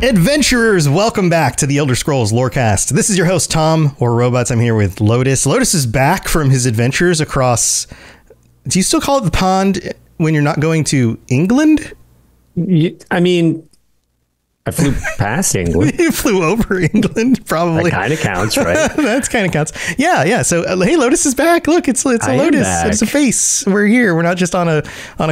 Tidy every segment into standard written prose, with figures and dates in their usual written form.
Adventurers, welcome back to the Elder Scrolls Lorecast. This is your host, Tom, or Robots. I'm here with Lotus. Lotus is back from his adventures across... Do you still call it the pond when you're not going to England? I mean, I flew past England. You flew over England, probably. That kind of counts, right? That kind of counts. Yeah. So, hey, Lotus is back. Look, it's a Lotus. It's a face. We're here. We're not just on a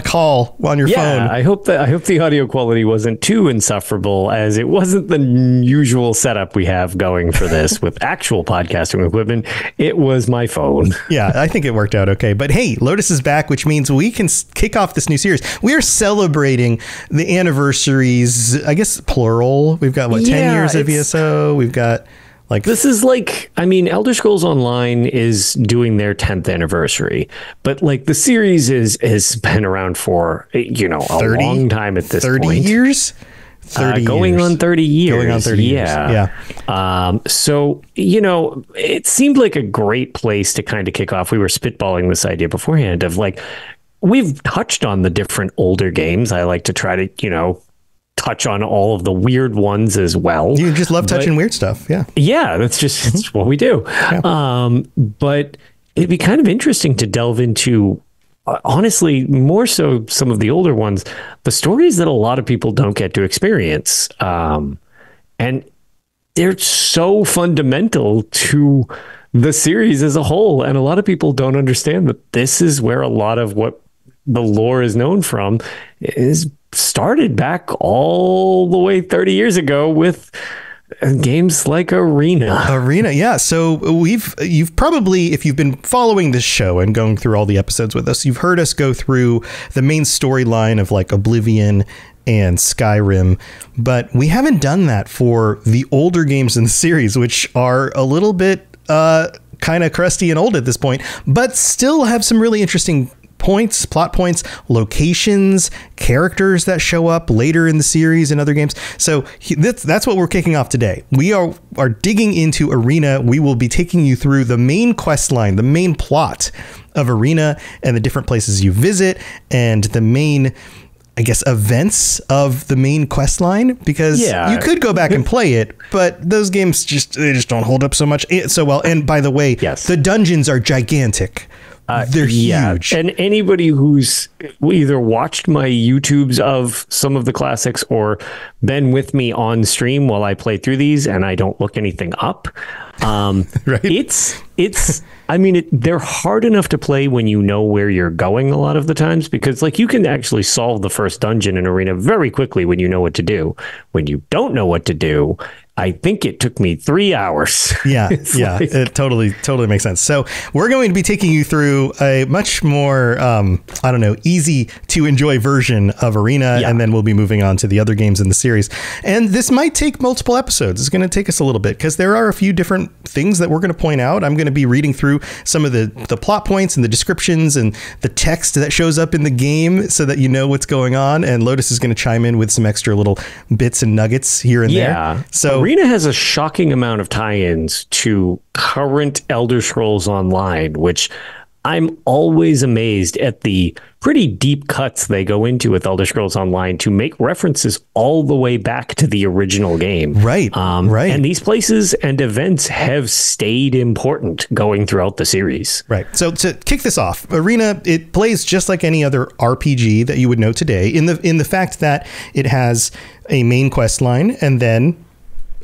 call on your phone. I hope the audio quality wasn't too insufferable, as it wasn't the usual setup we have going for this with actual podcasting equipment. It was my phone. Yeah, I think it worked out okay. But hey, Lotus is back, which means we can kick off this new series. We are celebrating the anniversaries, I guess, plural. We've got 10 years of ESO. We've got this is Elder Scrolls Online is doing their 10th anniversary, but the series has been around for a long time at this 30 point. Years? 30 going years. On 30 years. Going on 30 years. Yeah. So, it seemed like a great place to kind of kick off. We were spitballing this idea beforehand of we've touched on the different older games. I like to try to, touch on all of the weird ones as well. You just love touching weird stuff. Yeah, that's just it's what we do. Yeah. But it'd be kind of interesting to delve into, honestly, more so some of the older ones, the stories that a lot of people don't get to experience. And they're so fundamental to the series as a whole. And a lot of people don't understand that this is where a lot of what the lore is known from is started back all the way 30 years ago with games like Arena. Yeah. So you've probably, if you've been following this show and going through all the episodes with us, you've heard us go through the main storyline of Oblivion and Skyrim, but we haven't done that for the older games in the series, which are a little bit kind of crusty and old at this point, but still have some really interesting plot points, locations, characters that show up later in the series and other games. So that's what we're kicking off today. We are digging into Arena. We will be taking you through the main quest line, the main plot of Arena and the different places you visit and the main, I guess, events of the main quest line, because you could go back and play it, but those games just don't hold up so well. And by the way, the dungeons are gigantic. They're huge. And anybody who's either watched my YouTubes of some of the classics or been with me on stream while I play through these and I don't look anything up, right? They're hard enough to play when you know where you're going a lot of the times, because you can actually solve the first dungeon in Arena very quickly when you know what to do. When you don't know what to do, I think it took me 3 hours. Yeah, it totally makes sense. So we're going to be taking you through a much more, easy to enjoy version of Arena, and then we'll be moving on to the other games in the series. And this might take multiple episodes. It's going to take us a little bit because there are a few different things that we're going to point out. I'm going to be reading through some of the plot points and the descriptions and the text that shows up in the game so that you know what's going on. And Lotus is going to chime in with some extra little bits and nuggets here and there. So Arena has a shocking amount of tie-ins to current Elder Scrolls Online, which I'm always amazed at the pretty deep cuts they go into with Elder Scrolls Online to make references all the way back to the original game. Right. And these places and events have stayed important going throughout the series. Right. So to kick this off, Arena, it plays just like any other RPG that you would know today in the fact that it has a main quest line and then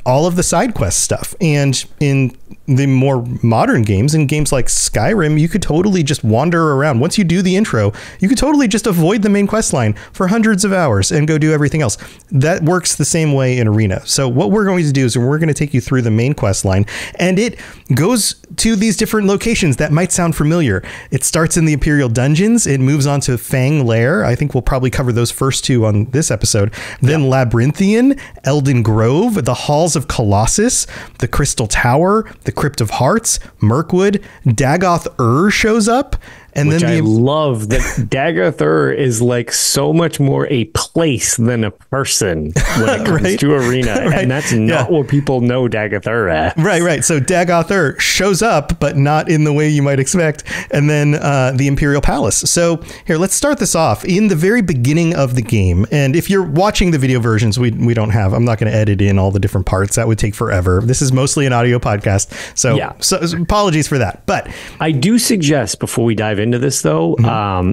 all of the side quest stuff. And in the more modern games, in games like Skyrim, you could totally just wander around. Once you do the intro, you could totally just avoid the main quest line for hundreds of hours and go do everything else. That works the same way in Arena. So what we're going to do is we're going to take you through the main quest line, and it goes to these different locations that might sound familiar. It starts in the Imperial Dungeons. It moves on to Fang Lair. I think we'll probably cover those first two on this episode. Then Labyrinthian, Elden Grove, the Halls of Colossus, the Crystal Tower, the Crypt of Hearts, Mirkwood, Dagoth shows up, And Which then I love that Daggothur is like so much more a place than a person when it comes Right. to Arena. Right. And that's not what people know Daggothur as. Right. So Daggothur shows up, but not in the way you might expect. And then the Imperial Palace. So here, let's start this off in the very beginning of the game. And if you're watching the video versions, we don't have, I'm not going to edit in all the different parts. That would take forever. This is mostly an audio podcast. So, so apologies for that. But I do suggest before we dive into this, though,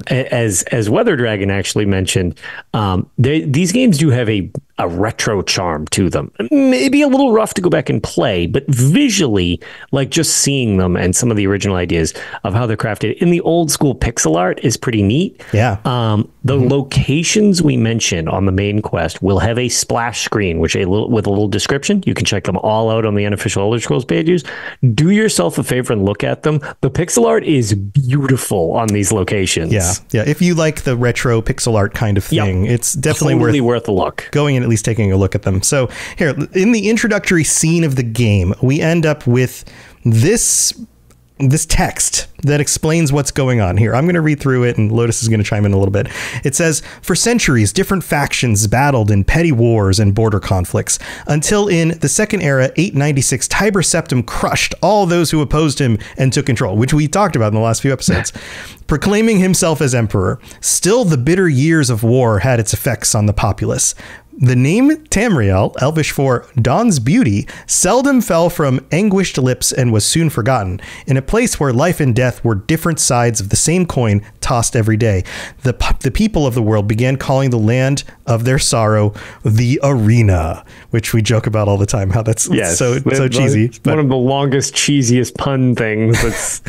as Weather Dragon actually mentioned, these games do have a retro charm to them. Maybe a little rough to go back and play, but visually, like just seeing them and some of the original ideas of how they're crafted in the old school pixel art is pretty neat. Yeah. The locations we mentioned on the main quest will have a splash screen, with a little description. You can check them all out on the unofficial Elder Scrolls pages. Do yourself a favor and look at them. The pixel art is beautiful on these locations. Yeah. If you like the retro pixel art kind of thing, it's definitely totally worth a look. Going and at least taking a look at them. So here, in the introductory scene of the game, we end up with this text that explains what's going on here. I'm going to read through it, and Lotus is going to chime in a little bit. It says, for centuries, different factions battled in petty wars and border conflicts, until in the Second Era, 896, Tiber Septim crushed all those who opposed him and took control, which we talked about in the last few episodes, proclaiming himself as emperor. Still, the bitter years of war had its effects on the populace. The name Tamriel, Elvish for Dawn's Beauty, seldom fell from anguished lips and was soon forgotten. In a place where life and death were different sides of the same coin tossed every day, the people of the world began calling the land of their sorrow the Arena, which we joke about all the time, how that's so cheesy. It's one of the longest, cheesiest pun things that's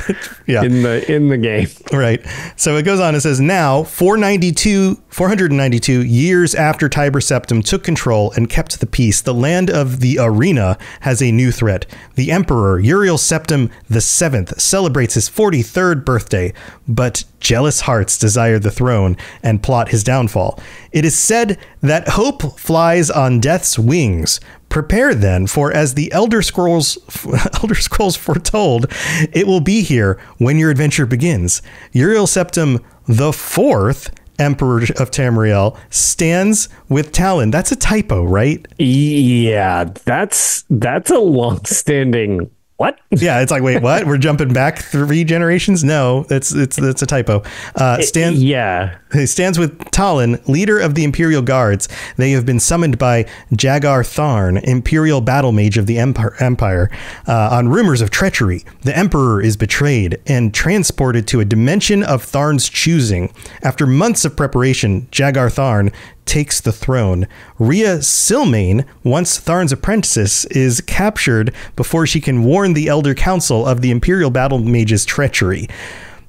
in the game. Right. So it goes on, it says, now, 492 years after Tiber Septim took control and kept the peace, the land of the Arena has a new threat. The Emperor, Uriel Septim VII, celebrates his 43rd birthday, but jealous hearts desire the throne and plot his downfall. It is said that hope flies on death's wings. Prepare then, for as the Elder Scrolls foretold, it will be here when your adventure begins. Uriel Septim IV, Emperor of Tamriel, stands with Talon. That's a typo, right? Yeah, that's a long-standing what? Yeah, it's like, wait, what? We're jumping back 3 generations? No, that's a typo. He stands with Talon, leader of the Imperial Guards. They have been summoned by Jagar Tharn, Imperial battle mage of the Empire, on rumors of treachery. The Emperor is betrayed and transported to a dimension of Tharn's choosing. After months of preparation, Jagar Tharn takes the throne. Rhea Silmain, once Tharn's apprentice, is captured before she can warn the Elder Council of the Imperial battle mage's treachery.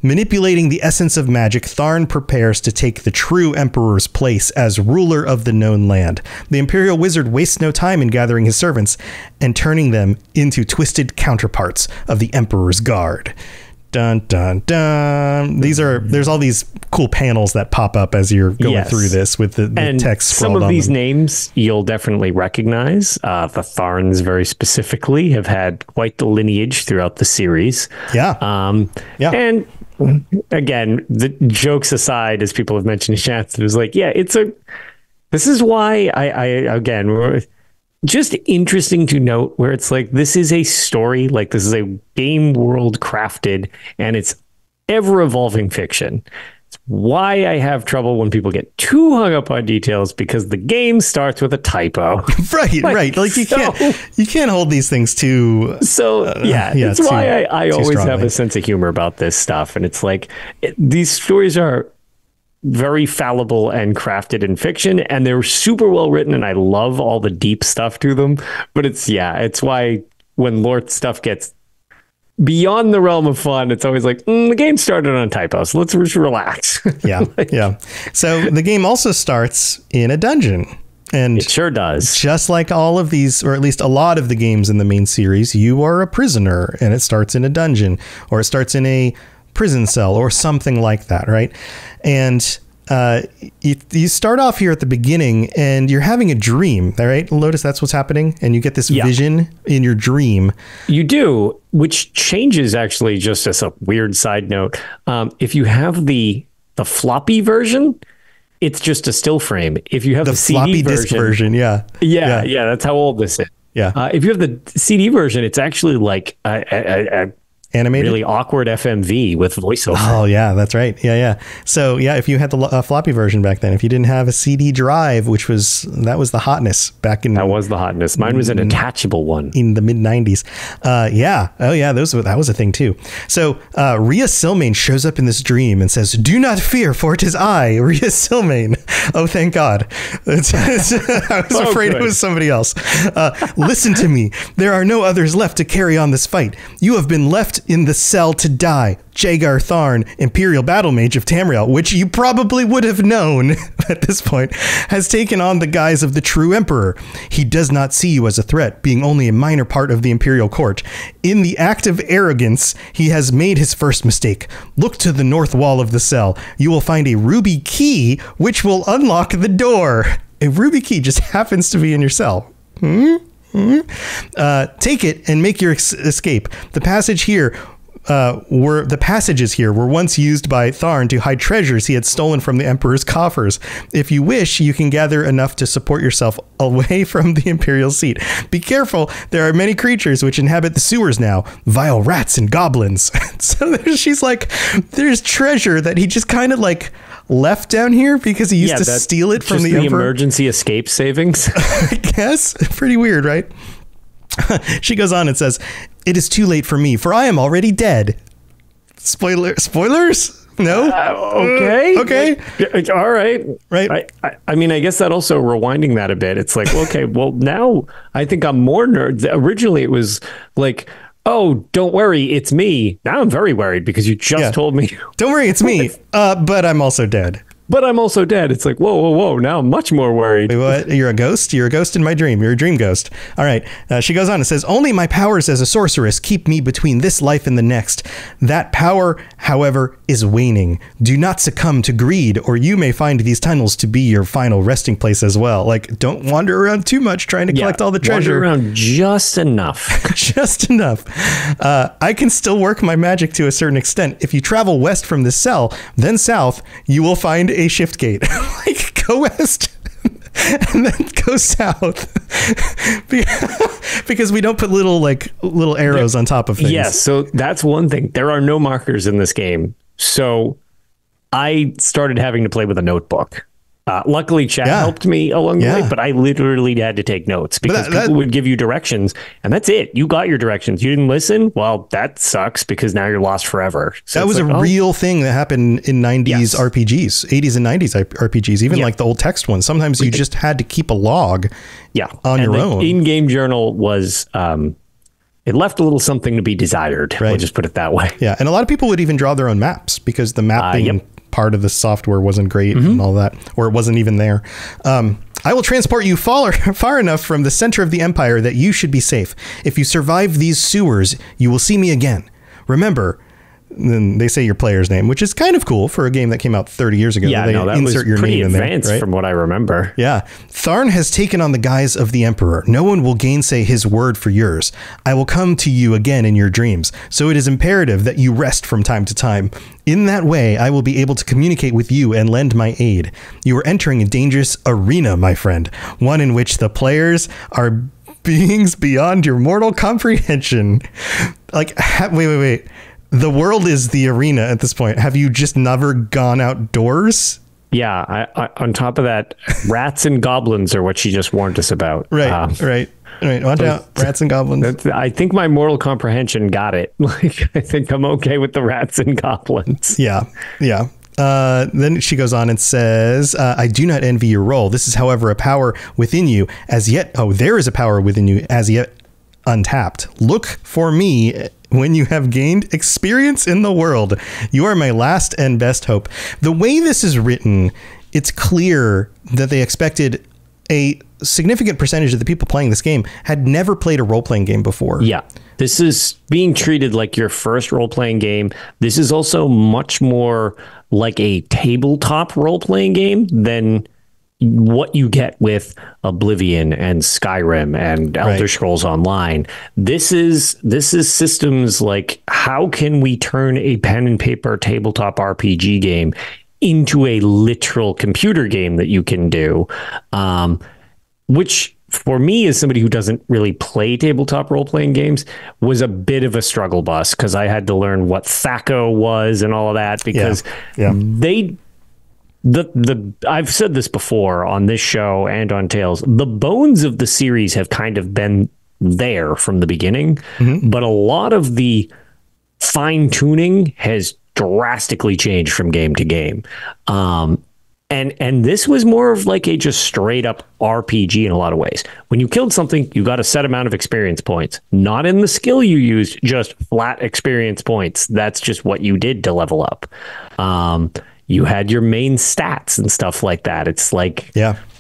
Manipulating the essence of magic, Tharn prepares to take the true Emperor's place as ruler of the known land. The Imperial Wizard wastes no time in gathering his servants and turning them into twisted counterparts of the Emperor's Guard. Dun, dun, dun. There's all these cool panels that pop up as you're going through this with the text scrolled on them. Some of these names you'll definitely recognize. The Tharns very specifically have had quite the lineage throughout the series. And again, the jokes aside, as people have mentioned in chat, it was like, this is why I just interesting to note where it's like, this is a story, like this is a game world crafted and it's ever evolving fiction. It's why I have trouble when people get too hung up on details, because the game starts with a typo. Right. Like you can't hold these things too. It's why I always have a sense of humor about this stuff. And it's like, these stories are very fallible and crafted in fiction, and they're super well written, and I love all the deep stuff to them. But it's why when lore stuff gets beyond the realm of fun, it's always like, the game started on typos. Let's just relax. So the game also starts in a dungeon. And it sure does. Just like all of these, or at least a lot of the games in the main series, you are a prisoner, and it starts in a dungeon, or it starts in a prison cell or something like that, right? And you start off here at the beginning and you're having a dream, all right, Lotus? That's what's happening. And you get this vision in your dream. You do, which changes actually, just as a weird side note. If you have the floppy version, it's just a still frame. If you have the floppy CD disk version, yeah, that's how old this is. Yeah. If you have the CD version, it's actually like animated, really awkward FMV with voiceover. Oh yeah, that's right. Yeah. So yeah, if you had the floppy version back then, if you didn't have a CD drive, that was the hotness back in. That was the hotness. Mine was an attachable one in the mid 90s. Yeah. Oh yeah, that was a thing too. So Rhea Silmain shows up in this dream and says, "Do not fear, for it is I, Rhea Silmain." Oh, thank God. I was afraid it was somebody else. Listen to me. There are no others left to carry on this fight. You have been left in the cell to die. Jagar Tharn, Imperial Battle Mage of Tamriel, which you probably would have known at this point, has taken on the guise of the true Emperor. He does not see you as a threat, being only a minor part of the Imperial Court. In the act of arrogance, he has made his first mistake. Look to the north wall of the cell. You will find a ruby key, which will unlock the door. A ruby key just happens to be in your cell. Take it and make your escape. The passages here were once used by Tharn to hide treasures he had stolen from the Emperor's coffers. If you wish, you can gather enough to support yourself away from the Imperial seat. Be careful, there are many creatures which inhabit the sewers now, vile rats and goblins. So she's like, there's treasure that he just kind of like left down here because he used to steal it from the Emperor. Emergency escape savings. I guess. Pretty weird, right? She goes on and says, "It is too late for me, for I am already dead." Spoilers? No? Okay. All right. Right. I mean, I guess that also rewinding that a bit. It's like, okay, well, now I think I'm more nerd. Originally, it was like, oh, don't worry, it's me. Now I'm very worried because you just told me. Don't worry, it's me. But I'm also dead. It's like, whoa. Now I'm much more worried. Wait, what? You're a ghost? You're a ghost in my dream. You're a dream ghost. All right. She goes on and says, "Only my powers as a sorceress keep me between this life and the next. That power, however, is waning. Do not succumb to greed, or you may find these tunnels to be your final resting place as well." Like, don't wander around too much trying to collect all the treasure. Wander around just enough. Just enough. I can still work my magic to a certain extent. If you travel west from this cell, then south, you will find a shift gate. Like, go west and then go south. Because we don't put little arrows on top of things. Yes, so that's one thing. There are no markers in this game. So I started having to play with a notebook. Luckily, chat helped me along the way, but I literally had to take notes because people would give you directions, and that's it. You got your directions. You didn't listen? Well, that sucks because now you're lost forever. So that was a real thing that happened in 90s RPGs, 80s and 90s RPGs, even like the old text ones. Sometimes you just had to keep a log on your own. In-game journal was... it left a little something to be desired. Right. We'll just put it that way. Yeah, and a lot of people would even draw their own maps because the mapping part of the software wasn't great and all that, or it wasn't even there. I will transport you far enough from the center of the Empire that you should be safe. If you survive these sewers, you will see me again. Remember, then they say your player's name, which is kind of cool for a game that came out 30 years ago. Yeah, they that insert was your pretty name in there, advanced right? from what I remember. Yeah. Tharn has taken on the guise of the Emperor. No one will gainsay his word for yours. I will come to you again in your dreams, so it is imperative that you rest from time to time. In that way, I will be able to communicate with you and lend my aid. You are entering a dangerous arena, my friend, one in which the players are beings beyond your mortal comprehension. Like, wait. The world is the arena at this point. Have you just never gone outdoors? Yeah. On top of that, rats and goblins are what she just warned us about. Right. Watch out, rats and goblins. I think my mortal comprehension got it. Like, I think I'm okay with the rats and goblins. Yeah. Then she goes on and says, I do not envy your role. This is, however, a power within you as yet. Oh, there is a power within you as yet untapped. Look for me when you have gained experience in the world. You are my last and best hope. The way this is written, it's clear that they expected a significant percentage of the people playing this game had never played a role-playing game before. Yeah. This is being treated like your first role-playing game. This is also much more like a tabletop role-playing game than what you get with Oblivion and Skyrim and Elder Scrolls Online. This is systems like, how can we turn a pen and paper tabletop RPG game into a literal computer game that you can do, which for me, as somebody who doesn't really play tabletop role-playing games, was a bit of a struggle bus, because I had to learn what THAC0 was and all of that, because I've said this before on this show and on Tales, the bones of the series have kind of been there from the beginning, but a lot of the fine-tuning has drastically changed from game to game. And this was more of like a just straight up RPG in a lot of ways. When you killed something, you got a set amount of experience points, not in the skill you used, just flat experience points. That's just what you did to level up. You had your main stats and stuff like that. It's like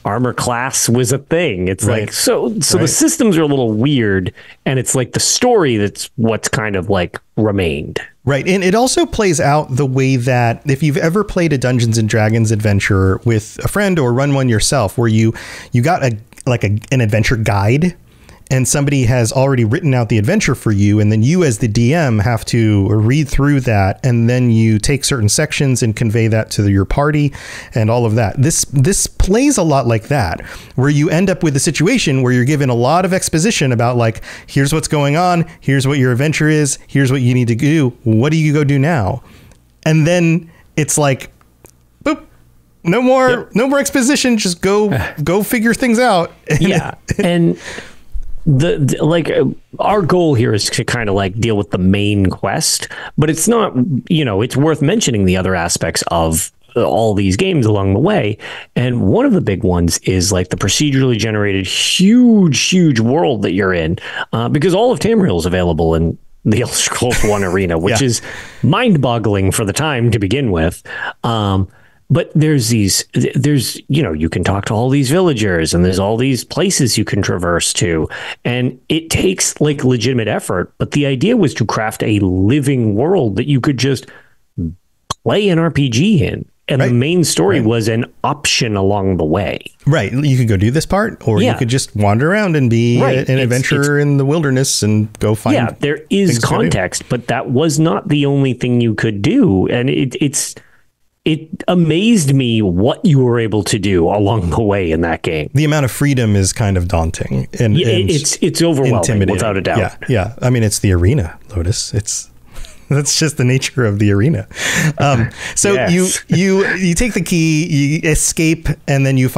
armor class was a thing. It's like, so the systems are a little weird, and it's like the story that's what's kind of like remained. Right. And it also plays out the way that if you've ever played a Dungeons and Dragons adventure with a friend or run one yourself, where you got an adventure guide, and somebody has already written out the adventure for you, and then you as the DM have to read through that, and then you take certain sections and convey that to your party and all of that. This plays a lot like that, where you end up with a situation where you're given a lot of exposition about, like, here's what's going on, here's what your adventure is, here's what you need to do, what do you go do now? And then it's like, boop, no more exposition, just go figure things out. Yeah. And our goal here is to kind of like deal with the main quest, but it's not, it's worth mentioning the other aspects of all these games along the way. And one of the big ones is like the procedurally generated huge world that you're in, because all of Tamriel is available in the Elder Scrolls 1 arena, which is mind-boggling for the time to begin with. But there's you can talk to all these villagers, and there's all these places you can traverse to, and it takes like legitimate effort. But the idea was to craft a living world that you could just play an RPG in. And the main story was an option along the way. Right. You could go do this part, or you could just wander around and be an adventurer in the wilderness and go find. Yeah, there is context, but that was not the only thing you could do. And it amazed me what you were able to do along the way in that game. The amount of freedom is kind of daunting, and it's overwhelming, without a doubt. Yeah. I mean, it's the arena, Lotus. That's just the nature of the arena. So you take the key, you escape, and then you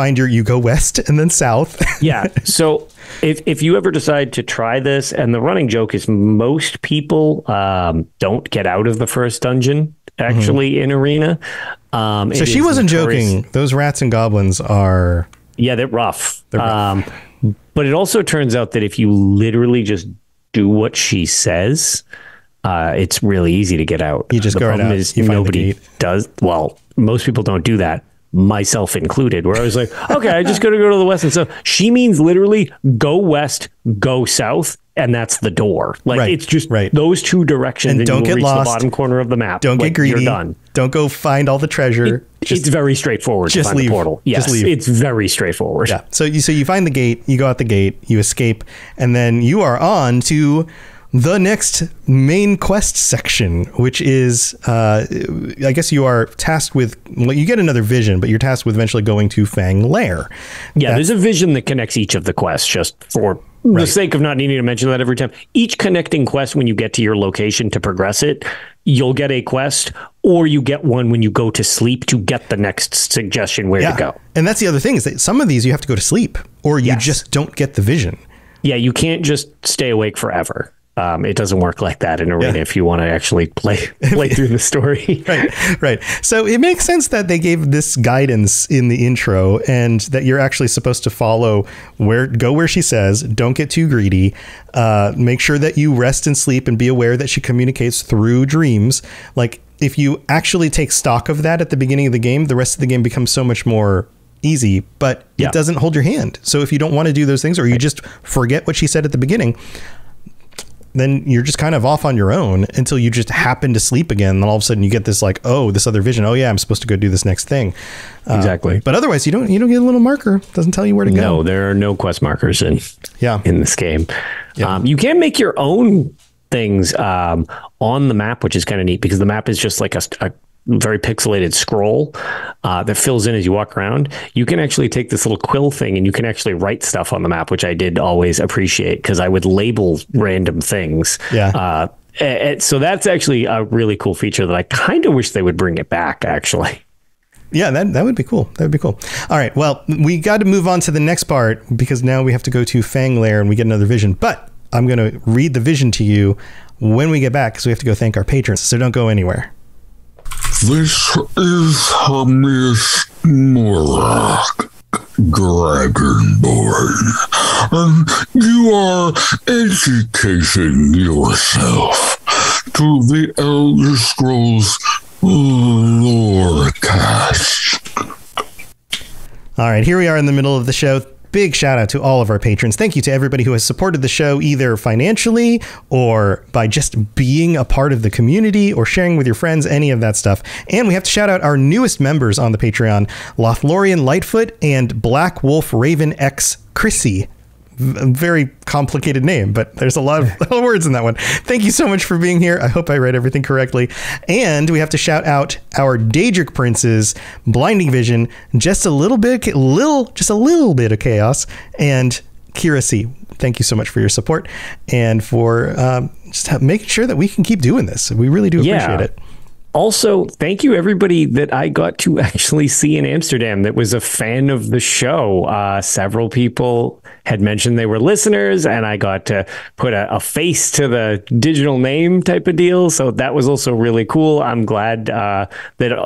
go west and then south. Yeah. So if you ever decide to try this, and the running joke is most people don't get out of the first dungeon actually in arena. So she wasn't joking. Those rats and goblins are... Yeah, they're rough. But it also turns out that if you literally just do what she says... it's really easy to get out. You just go right out. Is nobody does. Well, most people don't do that, myself included, where I was like, okay, I just got to go to the west. And so she means literally go west, go south, and that's the door. Like it's just those two directions, and don't get lost. The bottom corner of the map. Don't get greedy. You're done. Don't go find all the treasure. It's very straightforward. Just to find leave. The portal. Yes, just leave. It's very straightforward. Yeah. So you find the gate, you go out the gate, you escape, and then you are on to the next main quest section, which is, I guess you are tasked with, you get another vision, but you're tasked with eventually going to Fang Lair. Yeah, there's a vision that connects each of the quests, just for the sake of not needing to mention that every time. Each connecting quest, when you get to your location to progress it, you'll get a quest, or you get one when you go to sleep to get the next suggestion where to go. And that's the other thing, is that some of these you have to go to sleep, or you just don't get the vision. Yeah, you can't just stay awake forever. It doesn't work like that in Arena if you want to actually play through the story. Right. So it makes sense that they gave this guidance in the intro, and that you're actually supposed to follow where she says, don't get too greedy, make sure that you rest and sleep, and be aware that she communicates through dreams. Like, if you actually take stock of that at the beginning of the game, the rest of the game becomes so much more easy, but it doesn't hold your hand. So if you don't want to do those things, or you just forget what she said at the beginning, then you're just kind of off on your own until you just happen to sleep again. Then all of a sudden you get this like, oh, this other vision. Oh yeah, I'm supposed to go do this next thing. Exactly. But otherwise you don't get a little marker. Doesn't tell you where to go. No, there are no quest markers in this game. Yeah. You can make your own things on the map, which is kind of neat because the map is just like a very pixelated scroll that fills in as you walk around. You can actually take this little quill thing and you can actually write stuff on the map, which I did always appreciate because I would label random things. Yeah. So that's actually a really cool feature that I kind of wish they would bring it back, actually. Yeah, that would be cool. That would be cool. All right. Well, we got to move on to the next part because now we have to go to Fang Lair and we get another vision. But I'm going to read the vision to you when we get back because we have to go thank our patrons. So don't go anywhere. This is Hamish Morak, Dragonborn, and you are educating yourself to the Elder Scrolls Lorecast. All right, here we are in the middle of the show. Big shout out to all of our patrons. Thank you to everybody who has supported the show either financially or by just being a part of the community or sharing with your friends, any of that stuff. And we have to shout out our newest members on the Patreon, Lothlorien Lightfoot and Black Wolf Raven X Chrissy. Very complicated name, but there's a lot of words in that one. Thank you so much for being here. I hope I read everything correctly. And we have to shout out our Daedric Princes, Blinding Vision, just a little bit of chaos, and Kira C. Thank you so much for your support and for just making sure that we can keep doing this. We really do appreciate it. Also, thank you everybody that I got to actually see in Amsterdam that was a fan of the show. Several people had mentioned they were listeners, and I got to put a face to the digital name type of deal. So that was also really cool. I'm glad that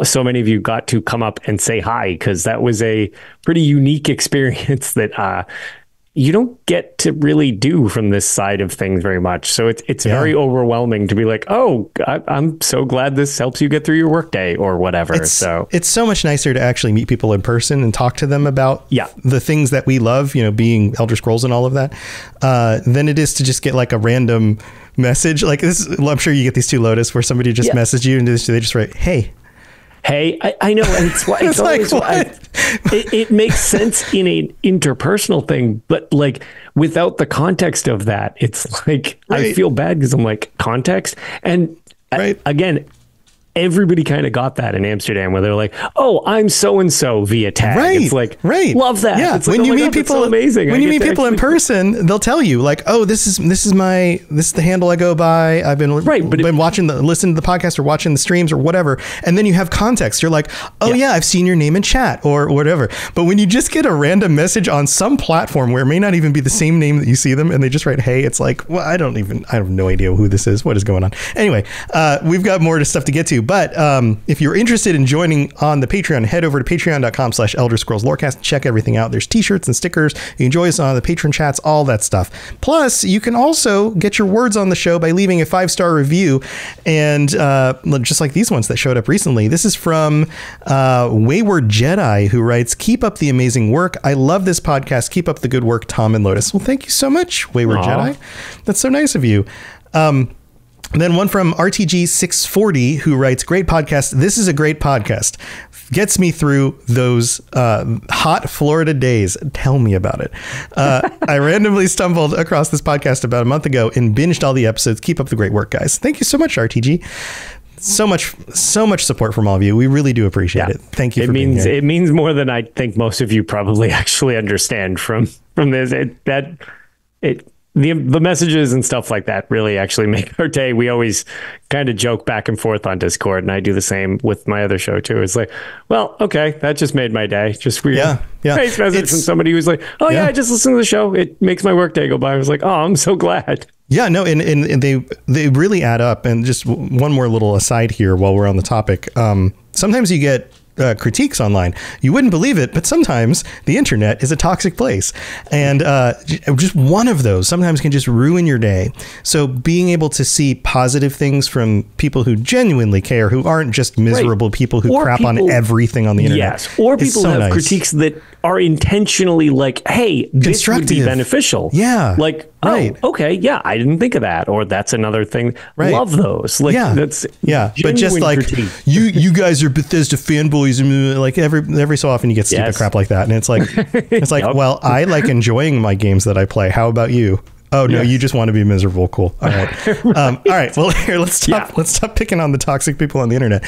so many of you got to come up and say hi, because that was a pretty unique experience that you don't get to really do from this side of things very much. So it's very overwhelming to be like, oh, I'm so glad this helps you get through your workday or whatever. It's so much nicer to actually meet people in person and talk to them about the things that we love, being Elder Scrolls and all of that, than it is to just get like a random message. Like this, I'm sure you get these two Lotus where somebody just messaged you and they just write, hey. Hey, I know, and it's always like, it makes sense in an interpersonal thing, but like without the context of that, it's like I feel bad because I'm like context, and again, everybody kind of got that in Amsterdam where they're like, oh, I'm so and so via tag. It's like love that. Yeah, it's like, when you meet people, so amazing. When you meet people in person, they'll tell you like, oh, this is the handle I go by. I've been listening to the podcast or watching the streams or whatever, and then you have context. You're like, oh yeah, I've seen your name in chat or whatever. But when you just get a random message on some platform where it may not even be the same name that you see them, and they just write hey, it's like, well, I have no idea who this is. What is going on? Anyway, we've got more stuff to get to, but if you're interested in joining on the Patreon, head over to patreon.com/Elder Scrolls Lorecast and check everything out. There's t-shirts and stickers. You can join us on the patron chats, all that stuff. Plus, you can also get your words on the show by leaving a 5-star review. And just like these ones that showed up recently, this is from Wayward Jedi, who writes, keep up the amazing work. I love this podcast. Keep up the good work, Tom and Lotus. Well, thank you so much, Wayward Jedi. That's so nice of you. Then one from RTG640 who writes, great podcast. This is a great podcast. Gets me through those hot Florida days. Tell me about it. I randomly stumbled across this podcast about a month ago and binged all the episodes. Keep up the great work, guys. Thank you so much, RTG. So much support from all of you. We really do appreciate it. Thank you for being here. It means more than I think most of you probably actually understand from this. The messages and stuff like that really actually make our day. We always kind of joke back and forth on Discord, and I do the same with my other show too. It's like, well, okay, that just made my day. Just weird. Nice message from somebody who's like, oh yeah, I just listened to the show. It makes my workday go by. I was like, oh, I'm so glad. Yeah, no, and they really add up. And just one more little aside here while we're on the topic. Sometimes you get critiques online. You wouldn't believe it, but sometimes the internet is a toxic place. And just one of those sometimes can just ruin your day. So being able to see positive things from people who genuinely care, who aren't just miserable people who crap on everything on the internet. Yes. Or people so who have nice. critiques that are intentionally like, hey, this would be beneficial. Yeah. Like, right. oh, okay, yeah, I didn't think of that. Or that's another thing. Right. Love those. Like, that's but just like critique. you guys are Bethesda fanboys, and like every so often you get stupid crap like that, and it's like Yep. well, I like enjoying my games that I play. How about you? Oh no, you just want to be miserable. Cool. All right. All right. Well, here, let's stop picking on the toxic people on the internet.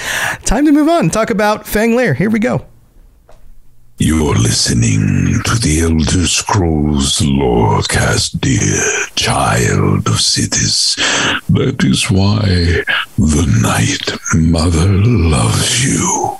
Time to move on and talk about Fang Lair. Here we go. You're listening to the Elder Scrolls Lorecast, dear child of cities. That is why the Night Mother loves you.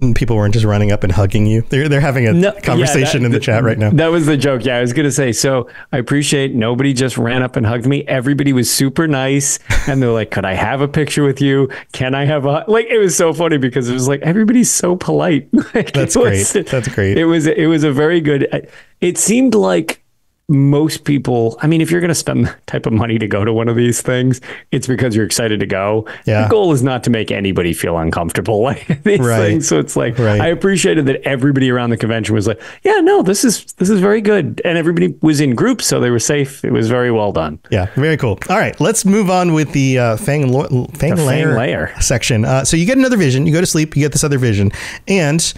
And people weren't just running up and hugging you. They're having a conversation in the chat right now. That was the joke. Yeah, I was going to say, so I appreciate nobody just ran up and hugged me. Everybody was super nice. And they're like, could I have a picture with you? Can I have a, like, it was so funny because it was like, everybody's so polite. Like, That's great. That's great. It was a very good, it seemed like most people, I mean, if you're going to spend that type of money to go to one of these things, it's because you're excited to go. Yeah. The goal is not to make anybody feel uncomfortable like these things. So it's like, I appreciated that everybody around the convention was like, yeah, no, this is very good. And everybody was in groups, so they were safe. It was very well done. Yeah, very cool. All right, let's move on with the Fang Lair section. So you get another vision, you go to sleep, you get this other vision, and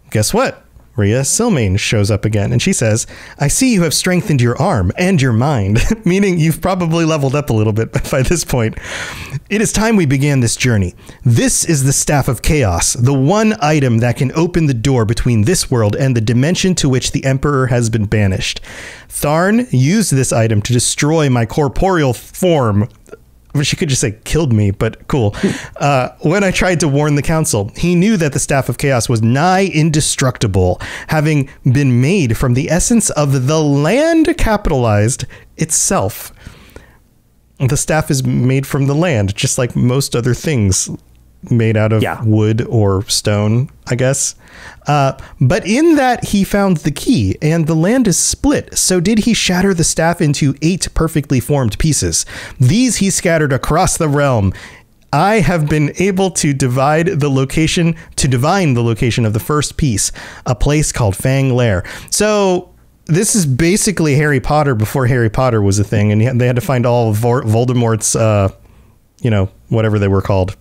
guess what? Rhea Silmain shows up again, and she says, I see you have strengthened your arm and your mind, meaning you've probably leveled up a little bit by this point. It is time we began this journey. This is the Staff of Chaos, the one item that can open the door between this world and the dimension to which the Emperor has been banished. Tharn used this item to destroy my corporeal form. She could just say killed me, but cool. When I tried to warn the council, he knew that the Staff of Chaos was nigh indestructible, having been made from the essence of the land capitalized itself. The staff is made from the land, just like most other things made out of wood or stone, I guess. But in that he found the key, and the land is split. So did he shatter the staff into 8 perfectly formed pieces. These he scattered across the realm. I have been able to divine the location of the first piece, a place called Fang Lair. So this is basically Harry Potter before Harry Potter was a thing, and they had to find all of Voldemort's, whatever they were called.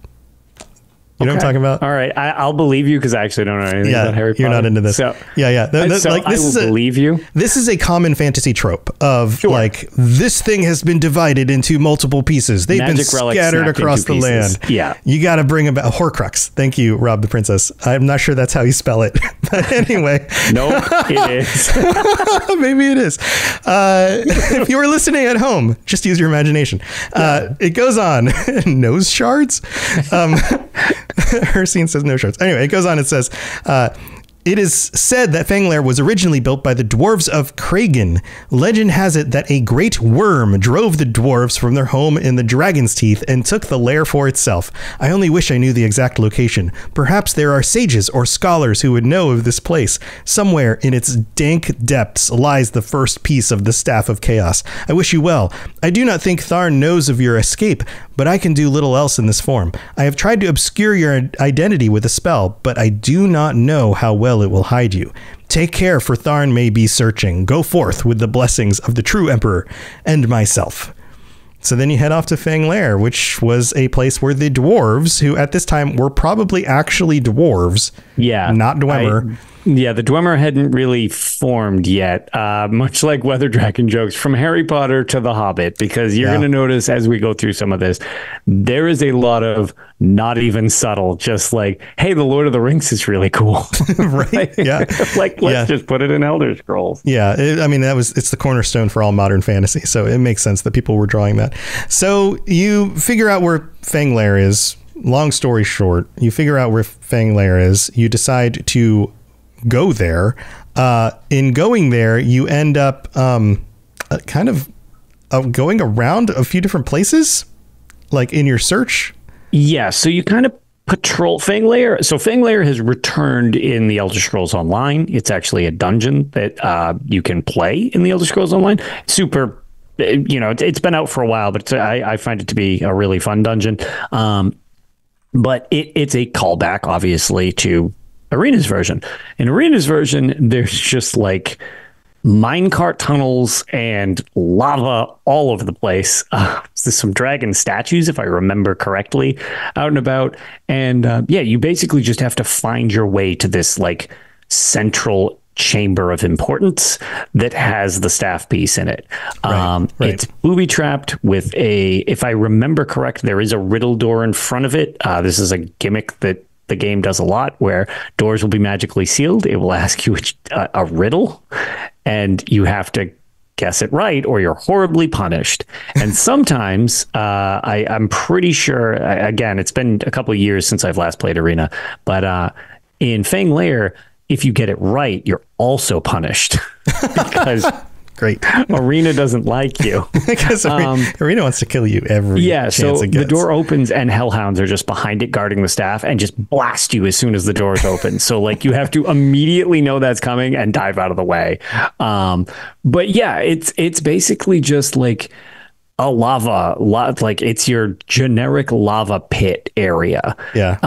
You know what I'm talking about? All right. I'll believe you because I actually don't know anything about Harry Potter. You're not into this. So, This believe you. This is a common fantasy trope of like, this thing has been divided into multiple pieces. They've been scattered across the land. Yeah. You got to bring about Horcrux. Thank you, Rob the Princess. I'm not sure that's how you spell it. But anyway. Nope, it is. Maybe it is. If you were listening at home, just use your imagination. It goes on. Nose shards? Her scene says no shards. Anyway, it goes on. It says, it is said that Fang Lair was originally built by the dwarves of Kragen. Legend has it that a great worm drove the dwarves from their home in the Dragon's Teeth and took the lair for itself. I only wish I knew the exact location. Perhaps there are sages or scholars who would know of this place. Somewhere in its dank depths lies the first piece of the Staff of Chaos. I wish you well. I do not think Tharn knows of your escape, but I can do little else in this form. I have tried to obscure your identity with a spell, but I do not know how well it will hide you. Take care, for Tharn may be searching. Go forth with the blessings of the true Emperor and myself. So then you head off to Fang Lair, which was a place where the dwarves, who at this time were probably actually dwarves, not Dwemer. The Dwemer hadn't really formed yet, much like Weather Dragon jokes from Harry Potter to The Hobbit, because you're going to notice as we go through some of this, there is a lot of not even subtle, just like, hey, the Lord of the Rings is really cool. Right. Yeah. Let's just put it in Elder Scrolls. Yeah. It's the cornerstone for all modern fantasy. So it makes sense that people were drawing that. So you figure out where Fang Lair is. Long story short, you figure out where Fang Lair is. You decide to go there. In going there, you end up kind of going around a few different places, like in your search. Yeah, so you kind of patrol Fanglair. So Fanglair has returned in the Elder Scrolls Online. It's actually a dungeon that you can play in the Elder Scrolls Online. Super, it's been out for a while, but I find it to be a really fun dungeon. But it's a callback, obviously, to Arena's version. In Arena's version, there's just like minecart tunnels and lava all over the place. There's some dragon statues, if I remember correctly, out and about. And you basically just have to find your way to this like central chamber of importance that has the staff piece in it. Right. It's booby trapped with if I remember correct, there is a riddle door in front of it. This is a gimmick that the game does a lot, where doors will be magically sealed. It will ask you a riddle, and you have to guess it right, or you're horribly punished. And sometimes, I'm pretty sure, again, it's been a couple of years since I've last played Arena, but in Fanglair, if you get it right, you're also punished because great Arena doesn't like you. Because Arena wants to kill you every chance it gets. The door opens and hellhounds are just behind it guarding the staff and just blast you as soon as the doors open. So like you have to immediately know that's coming and dive out of the way. But yeah, it's basically just like a like it's your generic lava pit area. Yeah.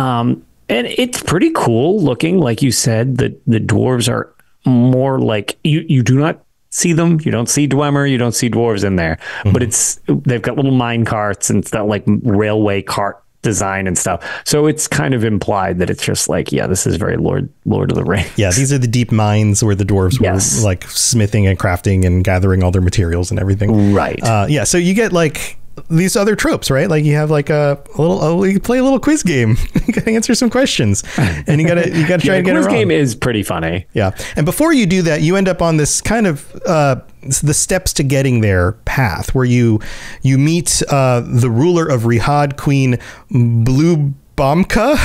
And it's pretty cool looking. Like you said, the dwarves are more like you do not see them. You don't see Dwemer. You don't see dwarves in there. Mm-hmm. But they've got little mine carts and it's that like railway cart design and stuff. So it's kind of implied that it's just like, yeah, this is very Lord of the Rings. Yeah, these are the deep mines where the dwarves were like smithing and crafting and gathering all their materials and everything. Right. So you get like these other tropes, right? Like you have like you play a little quiz game. You gotta answer some questions, and you gotta try to get it wrong. Quiz game is pretty funny. Yeah, and before you do that, you end up on this kind of the steps to getting there path, where you meet the ruler of Rihad, Queen Blubomka.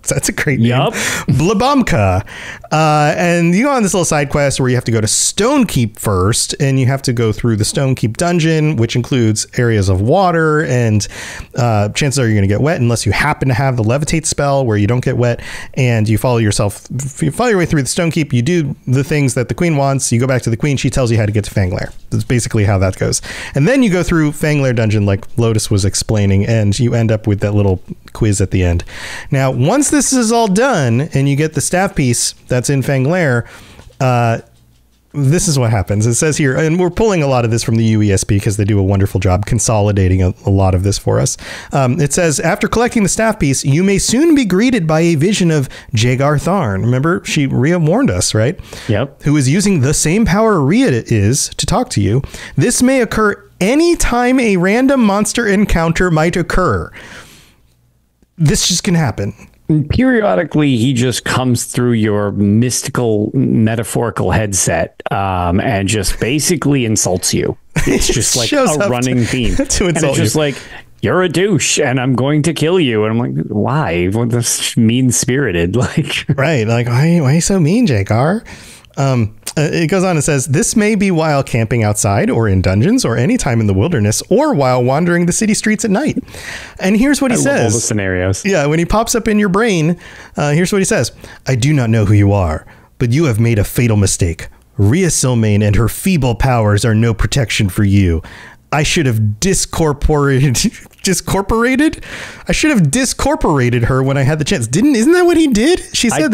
That's a great name. Yep. Blabomka. And you go on this little side quest where you have to go to Stonekeep first, and you have to go through the Stonekeep dungeon, which includes areas of water, and chances are you're going to get wet unless you happen to have the levitate spell where you don't get wet, and you follow your way through the Stonekeep. You do the things that the queen wants. You go back to the queen. She tells you how to get to Fanglair. That's basically how that goes. And then you go through Fanglair dungeon like Lotus was explaining, and you end up with that little quiz at the end. Now, once this is all done and you get the staff piece that's in Fanglair, this is what happens. It says here, and we're pulling a lot of this from the UESP because they do a wonderful job consolidating a lot of this for us. It says, after collecting the staff piece, you may soon be greeted by a vision of Jagar Tharn. Remember, Rhea warned us, right? Yep. Who is using the same power Rhea is to talk to you. This may occur anytime a random monster encounter might occur. This just can happen. Periodically, he just comes through your mystical, metaphorical headset and just basically insults you. It's just like a running theme. To insult and it's just you. like, you're a douche and I'm going to kill you. And I'm like, why? This mean-spirited. Like, right. Like, why are you so mean, Jagar? It goes on and says, this may be while camping outside or in dungeons or any time in the wilderness or while wandering the city streets at night. And here's what he says. Love all the scenarios. Yeah, when he pops up in your brain, here's what he says. I do not know who you are, but you have made a fatal mistake. Rhea Silmain and her feeble powers are no protection for you. I should have discorporated her when I had the chance. Isn't that what he did? She said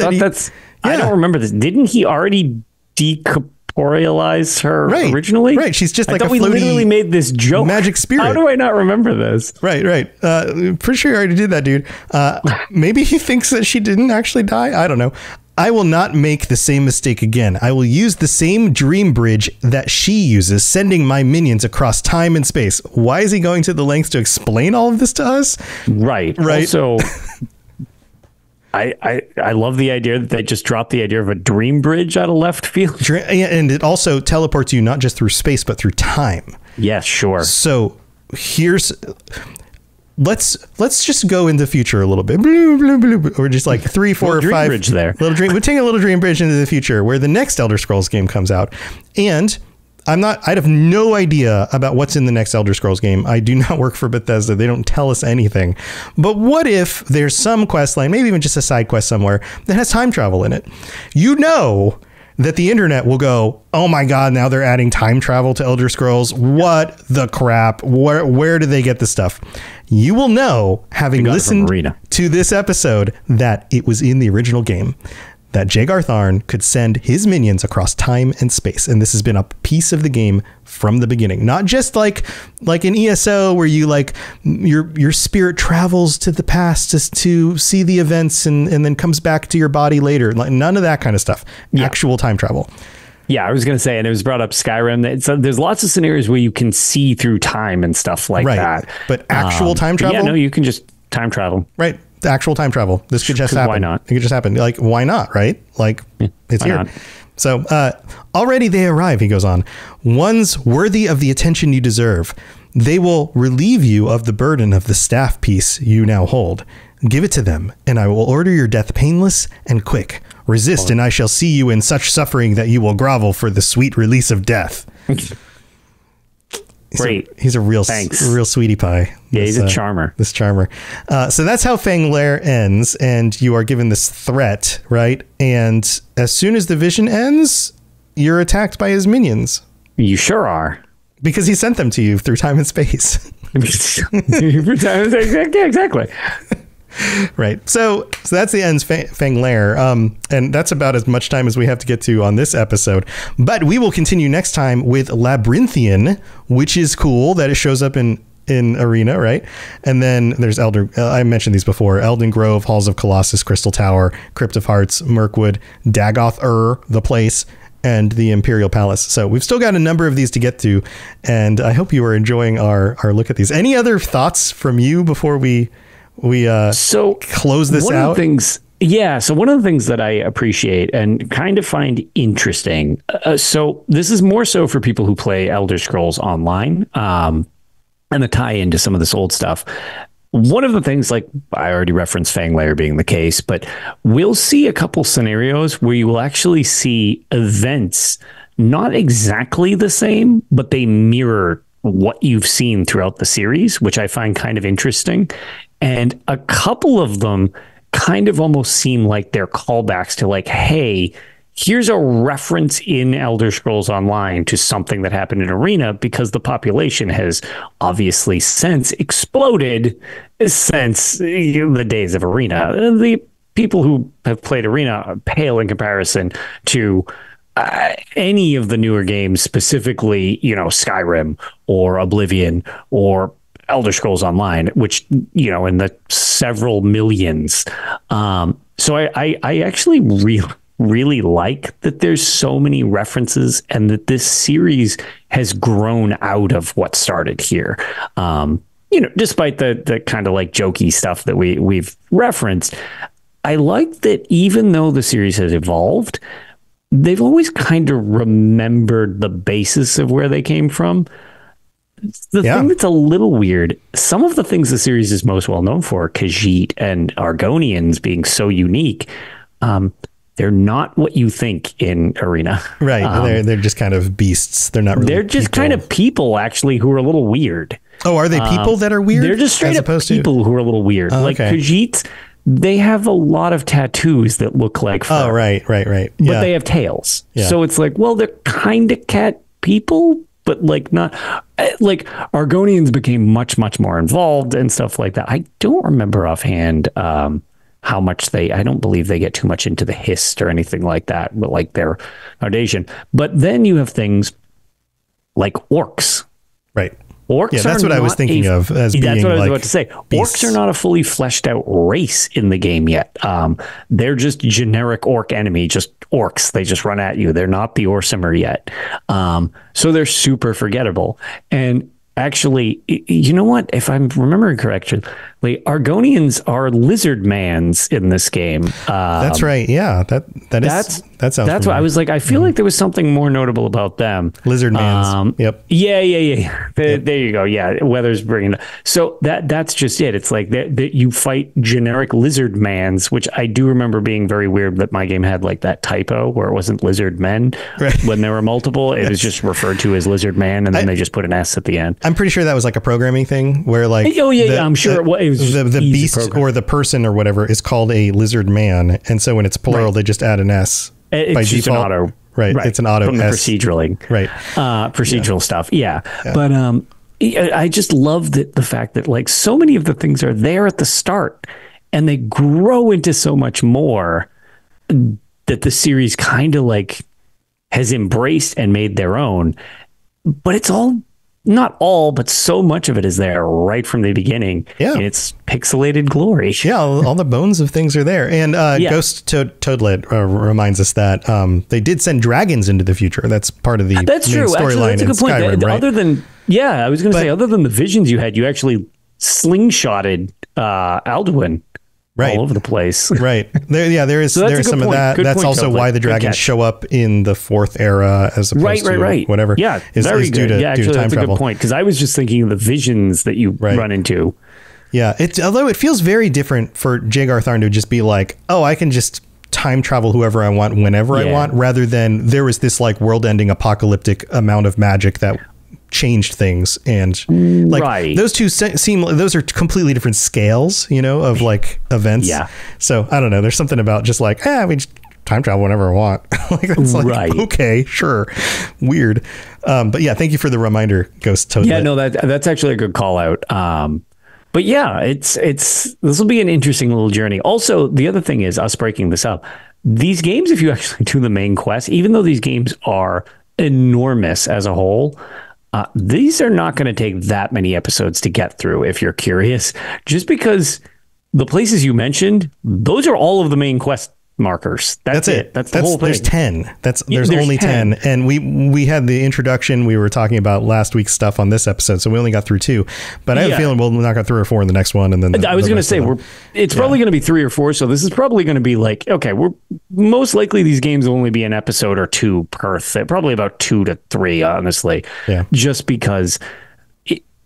I don't remember this. Didn't he already decorporealize her originally? Right. She's just like a floaty, we literally made this joke. Magic spirit. How do I not remember this? Right. Pretty sure you already did that, dude. Maybe he thinks that she didn't actually die. I don't know. I will not make the same mistake again. I will use the same dream bridge that she uses, sending my minions across time and space. Why is he going to the lengths to explain all of this to us? Right. Also, I love the idea that they just dropped the idea of a dream bridge out of left field. And it also teleports you not just through space, but through time. Yes, sure. So let's just go into the future a little bit. Or just like 3, 4, or 5. Bridge there. We'll take a little dream bridge into the future where the next Elder Scrolls game comes out. And I'd have no idea about what's in the next Elder Scrolls game. I do not work for Bethesda. They don't tell us anything. But what if there's some quest line, maybe even just a side quest somewhere that has time travel in it? You know that the internet will go, oh my God, now they're adding time travel to Elder Scrolls. What the crap? Where do they get this stuff? You will know, having listened to this episode, that it was in the original game, that Jagar Tharn could send his minions across time and space. And this has been a piece of the game from the beginning. Not just like in ESO where you like your spirit travels to the past to see the events and then comes back to your body later. Like, none of that kind of stuff. Yeah. Actual time travel. Yeah, I was going to say, and it was brought up Skyrim. There's lots of scenarios where you can see through time and stuff like that. But actual time travel? Yeah, no, you can just time travel. Right. The actual time travel. This could just happen. Why not? It could just happen. Like, why not? Right? Like, it's here. Not? So already they arrive, he goes on. Ones worthy of the attention you deserve. They will relieve you of the burden of the staff piece you now hold. Give it to them, and I will order your death painless and quick. Resist, and I shall see you in such suffering that you will grovel for the sweet release of death. Great. He's a real sweetie pie. Yeah, he's a charmer. This charmer. So that's how Fang Lair ends, and you are given this threat, right? And as soon as the vision ends, you're attacked by his minions. You sure are. Because he sent them to you through time and space. Yeah, exactly. Right. So that's the ends Fang Lair. And that's about as much time as we have to get to on this episode. But we will continue next time with Labyrinthian, which is cool that it shows up in Arena, right? And then there's I mentioned these before: Elden Grove, Halls of Colossus, Crystal Tower, Crypt of Hearts, Mirkwood, Dagoth the place, and the Imperial Palace. So we've still got a number of these to get to, and I hope you are enjoying our look at these. Any other thoughts from you before we close this out? So one of the things that I appreciate and kind of find interesting, so this is more so for people who play Elder Scrolls Online, and the tie into some of this old stuff. One of the things, like I already referenced Fang Lair being the case, but we'll see a couple scenarios where you will actually see events not exactly the same, but they mirror what you've seen throughout the series, which I find kind of interesting. And a couple of them kind of almost seem like they're callbacks to like, hey, here's a reference in Elder Scrolls Online to something that happened in Arena, because the population has obviously since exploded since the days of Arena. The people who have played Arena pale in comparison to any of the newer games, specifically, Skyrim or Oblivion or Elder Scrolls Online, which, in the several millions. So I actually really like that there's so many references and that this series has grown out of what started here. Despite the kind of like jokey stuff that we've referenced, I like that even though the series has evolved, they've always kind of remembered the basis of where they came from. The thing that's a little weird, some of the things the series is most well known for, Khajiit and Argonians being so unique, they're not what you think in Arena. Right. They're just kind of beasts. They're not really They're just kind of people, actually, who are a little weird. Oh, are they people that are weird? They're just straight up people who are a little weird. Like Khajiit, they have a lot of tattoos that look like fur. Oh, right. But they have tails. Yeah. So it's like, well, they're kind of cat people, but like not like Argonians became much, much more involved and stuff like that. I don't remember offhand how much I don't believe they get too much into the hist or anything like that, but like their foundation. But then you have things like orcs. Right. Orcs. Yeah, that's what I was thinking of as being that's what I was like about to say. beasts. Orcs are not a fully fleshed out race in the game yet. They're just generic orc enemy, just orcs. They just run at you. They're not the Orsimer yet. So they're super forgettable. And actually, you know what? If I'm remembering correctly, correctly, Argonians are lizard mans in this game. That's right. Yeah, that sounds. That's familiar. what I was like. I feel like there was something more notable about them. Lizard mans. Yep. Yeah. There you go. Yeah, Weather's bringing it. So that's just it. It's like that you fight generic lizard mans, which I do remember being very weird that my game had like that typo where it wasn't lizard men when there were multiple. It was just referred to as lizard man, and then they just put an S at the end. I'm pretty sure that was like a programming thing where like I'm sure it was the beast or the person or whatever is called a lizard man, and so when it's plural they just add an S by just default. an auto. Right. It's an auto from the S. proceduraling. Right. Procedural stuff. Yeah. But I just love the fact that like so many of the things are there at the start and they grow into so much more that the series kind of like has embraced and made their own. But it's all, not all, but so much of it is there right from the beginning. Yeah. In its pixelated glory. Yeah, all the bones of things are there. And Ghost Toadlet reminds us that they did send dragons into the future. That's part of the That's main true. storyline That's a in good point. Skyrim, right? Other than, I was going to say, other than the visions you had, you actually slingshotted Alduin all over the place. Right. There is some of that. That's also why the dragons show up in the fourth era as opposed to whatever. Yeah, is due to time that's travel. a good point, because I was just thinking of the visions that you run into. Yeah, although it feels very different for Jagar Tharn to just be like, oh, I can just time travel whoever I want whenever I want, rather than there was this like world-ending apocalyptic amount of magic that changed things, and like those two seem those are completely different scales, of like events. Yeah. So I don't know. There's something about just like, we just time travel whenever I want. Like that's like, okay, sure, weird. But yeah, thank you for the reminder, Ghost Toadlet. Yeah, no, that's actually a good call out. But yeah, it's this will be an interesting little journey. Also, the other thing is us breaking this up. These games, if you actually do the main quest, even though these games are enormous as a whole, these are not going to take that many episodes to get through if you're curious, just because the places you mentioned, those are all of the main quest markers. That's it. That's the whole thing. There's 10. There's only 10. And we had the introduction. We were talking about last week's stuff on this episode, so we only got through 2. But I have a feeling we'll knock out 3 or 4 in the next one. And then I was going to say it's probably going to be 3 or 4. So this is probably going to be like, okay, we're most likely these games will only be an episode or 2 per thing. Probably about 2 to 3, honestly. Yeah. Just because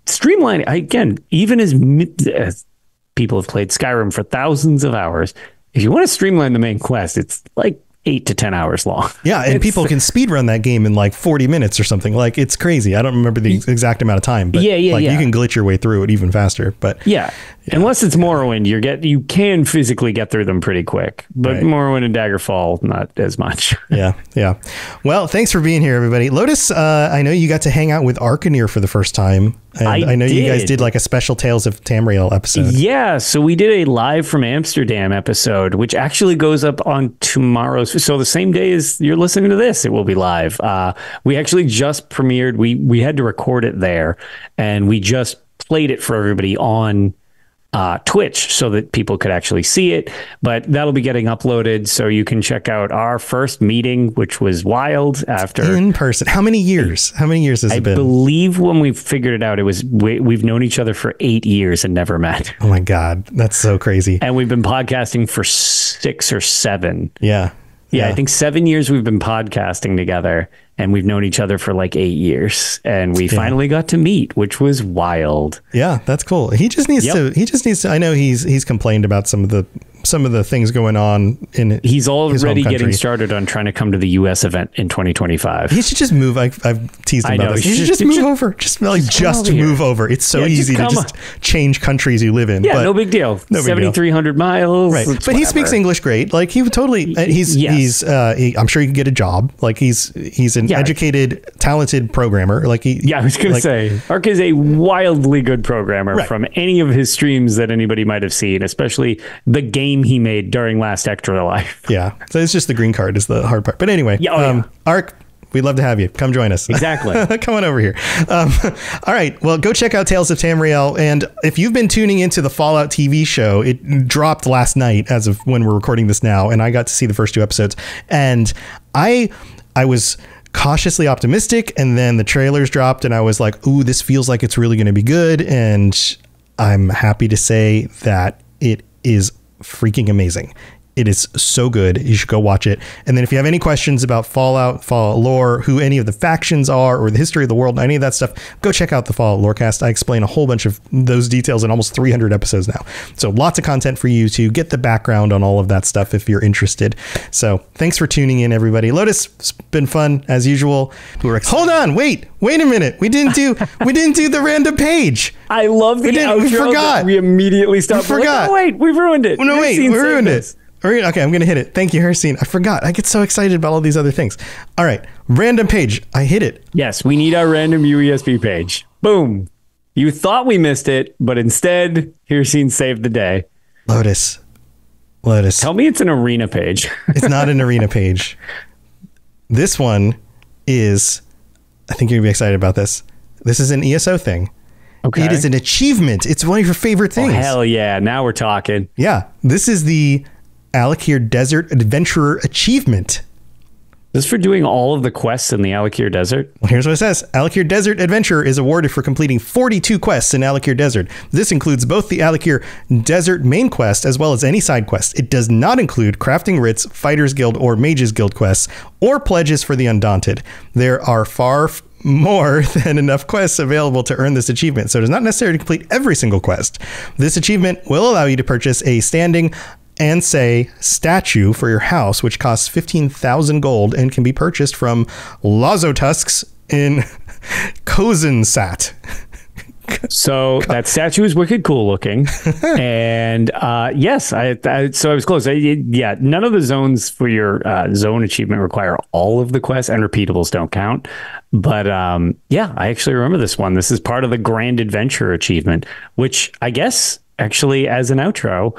streamlining, again, even as people have played Skyrim for thousands of hours, if you want to streamline the main quest, it's like 8 to 10 hours long. Yeah, and people can speedrun that game in like 40 minutes or something. Like, it's crazy. I don't remember the exact amount of time, but you can glitch your way through it even faster. But unless it's Morrowind, you can physically get through them pretty quick. But Morrowind and Daggerfall, not as much. Yeah. Well, thanks for being here, everybody. Lotus, I know you got to hang out with Arcanir for the first time. And I know you guys did like a special Tales of Tamriel episode. Yeah, so we did a live from Amsterdam episode, which actually goes up on tomorrow's. So the same day as you're listening to this, it will be live. We actually just premiered. We had to record it there, and we just played it for everybody on Twitch so that people could actually see it, but that'll be getting uploaded so you can check out our first meeting, which was wild after in person. How many years has it been? I believe when we figured it out, it was we've known each other for 8 years and never met. Oh my God. That's so crazy. And we've been podcasting for 6 or 7. Yeah. I think 7 years we've been podcasting together, and we've known each other for like 8 years, and we finally got to meet, which was wild. Yeah, that's cool. He just needs to, I know he's complained about some of the things going on in he's already his getting started on trying to come to the US event in 2025. He should just move. I've teased him about this. He should just move over. Just move over. It's so easy to just change countries you live in. Yeah, no big deal. 7,300 miles. Right. But he speaks English great. Like he would totally, I'm sure he could get a job. Like he's an educated, talented programmer. Like I was going to say, Ark is a wildly good programmer from any of his streams that anybody might have seen, especially the game he made during Last Extra Life. Yeah. So it's just the green card is the hard part. But anyway, Ark, we'd love to have you. Come join us. Exactly. Come on over here. All right. Well, go check out Tales of Tamriel. And if you've been tuning into the Fallout TV show, it dropped last night as of when we're recording this now. And I got to see the first 2 episodes. And I was cautiously optimistic. And then the trailers dropped and I was like, ooh, this feels like it's really going to be good. And I'm happy to say that it is freaking amazing. It is so good. You should go watch it. And then if you have any questions about Fallout lore, who any of the factions are, or the history of the world, any of that stuff, go check out the Fallout Lorecast. I explain a whole bunch of those details in almost 300 episodes now. So lots of content for you to get the background on all of that stuff if you're interested. So thanks for tuning in, everybody. Lotus, it's been fun as usual. Hold on, wait a minute. We didn't do the random page. I love the outro. We forgot. We immediately stopped. We forgot. Like, oh, wait, we ruined it. No, wait, we ruined it. Okay, I'm going to hit it. Thank you, Hercene. I forgot. I get so excited about all these other things. All right. Random page. I hit it. Yes, we need our random UESP page. Boom. You thought we missed it, but instead, Hercene saved the day. Lotus. Tell me it's an arena page. It's not an arena page. This one is, I think you're going to be excited about this. This is an ESO thing. Okay. It is an achievement. It's one of your favorite things. Oh, hell yeah. Now we're talking. Yeah. This is the Alakir Desert Adventurer Achievement. This is for doing all of the quests in the Alakir Desert? Well, here's what it says. Alakir Desert Adventurer is awarded for completing 42 quests in Alakir Desert. This includes both the Alakir Desert main quest as well as any side quests. It does not include Crafting Writs, Fighters Guild, or Mages Guild quests, or pledges for the Undaunted. There are far more than enough quests available to earn this achievement, so it is not necessary to complete every single quest. This achievement will allow you to purchase a standing Ansei statue for your house, which costs 15,000 gold and can be purchased from Lazotusks in Kozensat. So that statue is wicked cool looking. And yes, so I was close. Yeah, none of the zones for your zone achievement require all of the quests, and repeatables don't count. But yeah, I actually remember this one. This is part of the Grand Adventure achievement, which I guess actually as an outro,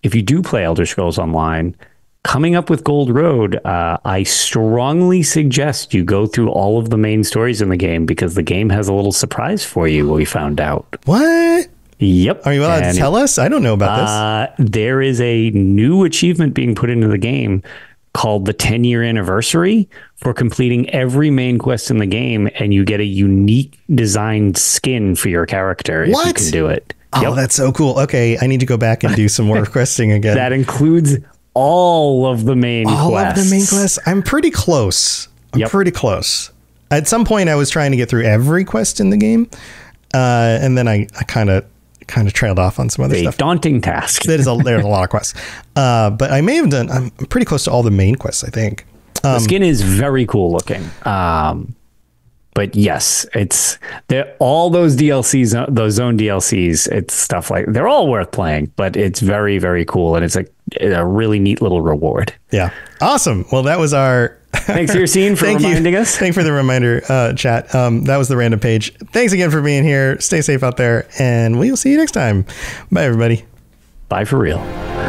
if you do play Elder Scrolls Online, coming up with Gold Road, I strongly suggest you go through all of the main stories in the game, because the game has a little surprise for you, we found out. What? Yep. Are you allowed to tell us? I don't know about this. There is a new achievement being put into the game called the 10-year anniversary for completing every main quest in the game, and you get a unique designed skin for your character if you can do it. Oh, that's so cool. Okay, I need to go back and do some more questing again. That includes all of the main quests. All of the main quests? I'm pretty close. Pretty close. At some point, I was trying to get through every quest in the game, and then I kind of trailed off on some other stuff. Daunting task. There's a lot of quests. But I may have done, I'm pretty close to all the main quests, I think. The skin is very cool looking. But yes, it's all those DLCs, those zone DLCs, it's stuff like, they're all worth playing, but it's very, very cool. And it's a really neat little reward. Yeah. Awesome. Well, that was our... Thanks, Hercene, for reminding us. Thanks for the reminder, chat. That was the random page. Thanks again for being here. Stay safe out there, and we'll see you next time. Bye, everybody. Bye for real.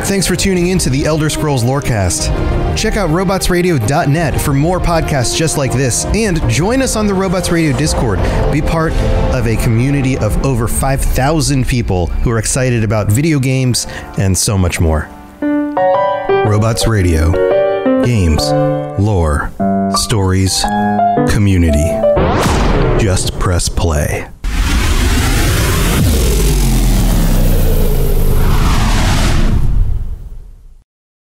Thanks for tuning in to the Elder Scrolls Lorecast. Check out robotsradio.net for more podcasts just like this, and join us on the Robots Radio Discord. Be part of a community of over 5,000 people who are excited about video games and so much more. Robots Radio. Games, lore, stories, community. Just press play.